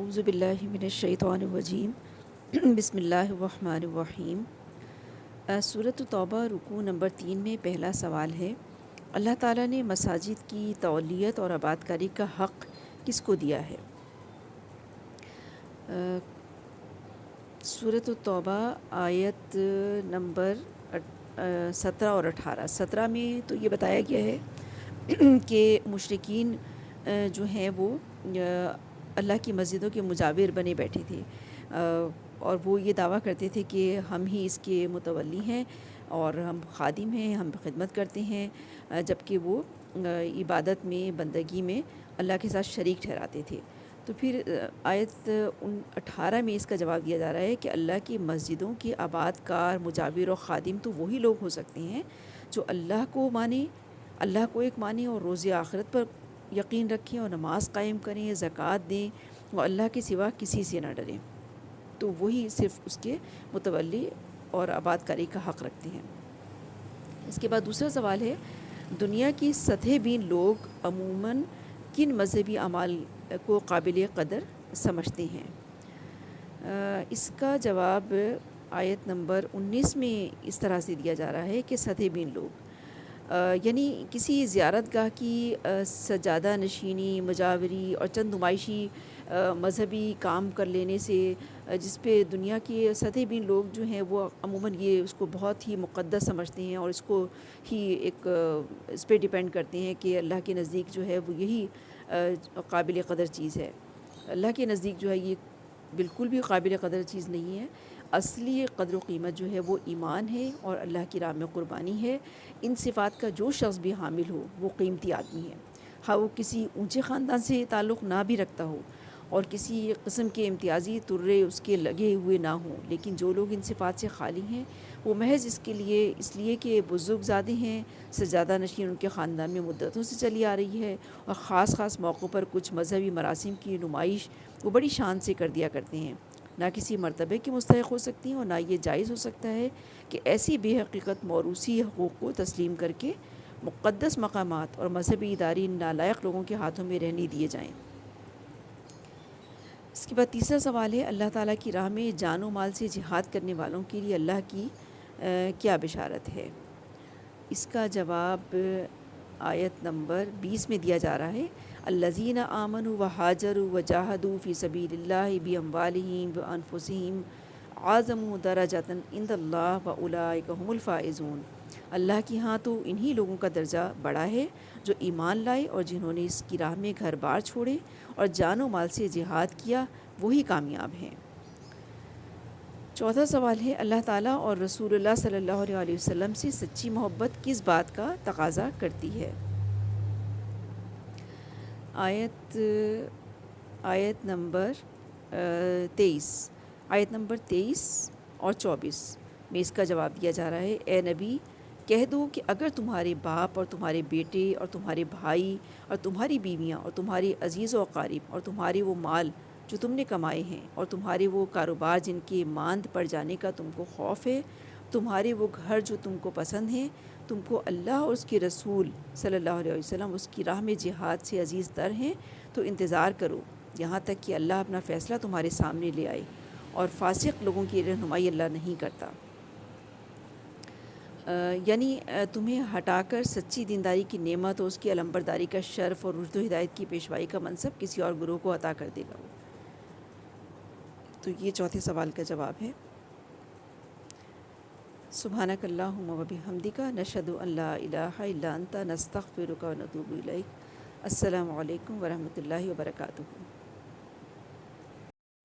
اعوذ باللہ من الشیطان الرجیم بسم اللہ الرحمن الرحیم۔ سورۃ توبہ رکوع نمبر 3 میں پہلا سوال ہے، اللہ تعالیٰ نے مساجد کی تولیت اور آباد کاری کا حق کس کو دیا ہے؟ سورۃ توبہ آیت نمبر 17 اور 18۔ 17 میں تو یہ بتایا گیا ہے کہ مشرکین جو ہیں وہ اللہ کی مسجدوں کے مجاور بنے بیٹھے تھے، اور وہ یہ دعویٰ کرتے تھے کہ ہم ہی اس کے متولی ہیں اور ہم خادم ہیں، ہم خدمت کرتے ہیں، جبکہ وہ عبادت میں بندگی میں اللہ کے ساتھ شریک ٹھہراتے تھے۔ تو پھر آیت 18 میں اس کا جواب دیا جا رہا ہے کہ اللہ کی مسجدوں کی آباد کار، مجاور اور خادم تو وہی لوگ ہو سکتے ہیں جو اللہ کو مانیں، اللہ کو ایک مانیں اور روز آخرت پر یقین رکھیں اور نماز قائم کریں، زکوٰۃ دیں اور اللہ کے سوا کسی سے نہ ڈریں، تو وہی صرف اس کے متولی اور آباد کاری کا حق رکھتے ہیں۔ اس کے بعد دوسرا سوال ہے، دنیا کی سطح بین لوگ عموماً کن مذہبی اعمال کو قابل قدر سمجھتے ہیں؟ اس کا جواب آیت نمبر 19 میں اس طرح سے دیا جا رہا ہے کہ سطح بین لوگ یعنی کسی زیارت گاہ کی سجادہ نشینی، مجاوری اور چند نمائشی مذہبی کام کر لینے سے، جس پہ دنیا کے سطح بین لوگ جو ہیں وہ عموماً یہ اس کو بہت ہی مقدس سمجھتے ہیں اور اس کو ہی ایک اس پہ ڈیپینڈ کرتے ہیں کہ اللہ کے نزدیک جو ہے وہ یہی قابل قدر چیز ہے۔ اللہ کے نزدیک جو ہے یہ بالکل بھی قابل قدر چیز نہیں ہے۔ اصلی قدر و قیمت جو ہے وہ ایمان ہے اور اللہ کی راہ میں قربانی ہے۔ ان صفات کا جو شخص بھی حامل ہو وہ قیمتی آدمی ہے، ہاں وہ کسی اونچے خاندان سے تعلق نہ بھی رکھتا ہو اور کسی قسم کے امتیازی ترے اس کے لگے ہوئے نہ ہوں، لیکن جو لوگ ان صفات سے خالی ہیں وہ محض اس لیے کہ بزرگ زادے ہیں، سجادہ نشین ان کے خاندان میں مدتوں سے چلی آ رہی ہے اور خاص موقعوں پر کچھ مذہبی مراسم کی نمائش وہ بڑی شان سے کر دیا کرتے ہیں، نہ کسی مرتبے کے مستحق ہو سکتی ہیں اور نہ یہ جائز ہو سکتا ہے کہ ایسی بے حقیقت موروثی حقوق کو تسلیم کر کے مقدس مقامات اور مذہبی ادارے نالائق لوگوں کے ہاتھوں میں رہنے دیے جائیں۔ اس کے بعد تیسرا سوال ہے، اللہ تعالیٰ کی راہ میں جان و مال سے جہاد کرنے والوں کے لیے اللہ کی کیا بشارت ہے؟ اس کا جواب آیت نمبر 20 میں دیا جا رہا ہے، الذین آمنوا وہاجروا وجاہدوا فی سبیل اللہ باموالہم وانفسہم اعظم درجۃ عند اللہ واولئک هم الفائزون۔ اللہ کی ہاں تو انہی لوگوں کا درجہ بڑا ہے جو ایمان لائے اور جنہوں نے اس کی راہ میں گھر بار چھوڑے اور جان و مال سے جہاد کیا، وہی کامیاب ہیں۔ چوتھا سوال ہے، اللہ تعالیٰ اور رسول اللہ صلی اللہ علیہ وسلم سے سچی محبت کس بات کا تقاضا کرتی ہے؟ آیت نمبر 23 اور 24 میں اس کا جواب دیا جا رہا ہے، اے نبی کہہ دو کہ اگر تمہارے باپ اور تمہارے بیٹے اور تمہارے بھائی اور تمہاری بیویاں اور تمہاری عزیز و اقارب اور تمہارے وہ مال جو تم نے کمائے ہیں اور تمہارے وہ کاروبار جن کے ماند پڑ جانے کا تم کو خوف ہے، تمہارے وہ گھر جو تم کو پسند ہیں، تم کو اللہ اور اس کے رسول صلی اللہ علیہ وسلم اس کی راہ میں جہاد سے عزیز تر ہیں، تو انتظار کرو یہاں تک کہ اللہ اپنا فیصلہ تمہارے سامنے لے آئے، اور فاسق لوگوں کی رہنمائی اللہ نہیں کرتا۔ یعنی تمہیں ہٹا کر سچی دینداری کی نعمت اور اس کی علمبرداری کا شرف اور رشد و ہدایت کی پیشوائی کا منصب کسی اور گروہ کو عطا کر دے گا وہ۔ تو یہ چوتھے سوال کا جواب ہے۔ سبحانک اللہم و بحمدک نشہد ان لا الہ الا انت نستغفرک و نتوب الیک۔ السلام علیکم ورحمۃ اللہ وبرکاتہ۔